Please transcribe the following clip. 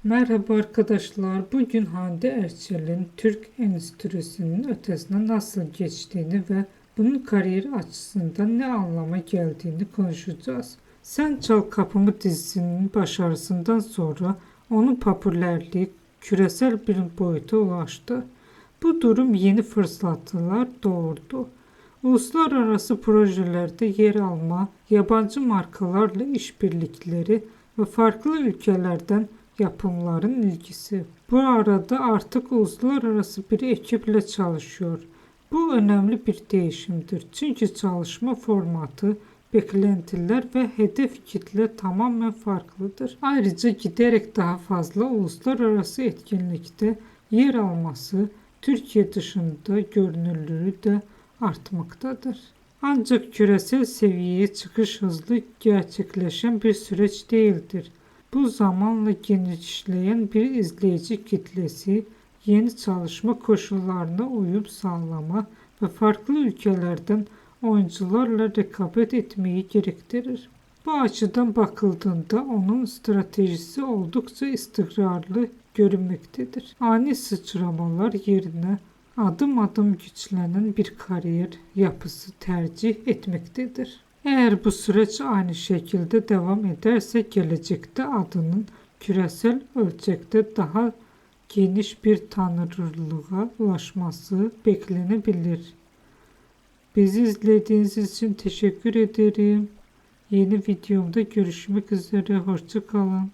Merhaba arkadaşlar. Bugün Hande Erçel'in Türk endüstrisinin ötesine nasıl geçtiğini ve bunun kariyer açısından ne anlama geldiğini konuşacağız. Sen Çal Kapımı dizisinin başarısından sonra onun popülerliği küresel bir boyuta ulaştı. Bu durum yeni fırsatlar doğurdu. Uluslararası projelerde yer alma, yabancı markalarla işbirlikleri ve farklı ülkelerden yapımların ilgisi. Bu arada artık uluslararası bir ekiple çalışıyor. Bu önemli bir değişimdir. Çünkü çalışma formatı, beklentiler ve hedef kitle tamamen farklıdır. Ayrıca giderek daha fazla uluslararası etkinlikte yer alması, Türkiye dışında görünürlüğü de artmaktadır. Ancak küresel seviyeye çıkış hızlı gerçekleşen bir süreç değildir. Bu zamanla genişleyen bir izleyici kitlesi, yeni çalışma koşullarına uyum sağlama ve farklı ülkelerden oyuncularla rekabet etmeyi gerektirir. Bu açıdan bakıldığında onun stratejisi oldukça istikrarlı görünmektedir. Ani sıçramalar yerine adım adım güçlenen bir kariyer yapısı tercih etmektedir. Eğer bu süreç aynı şekilde devam ederse gelecekte adının küresel ölçekte daha geniş bir tanınırlığa ulaşması beklenebilir. Bizi izlediğiniz için teşekkür ederim. Yeni videomda görüşmek üzere. Hoşça kalın.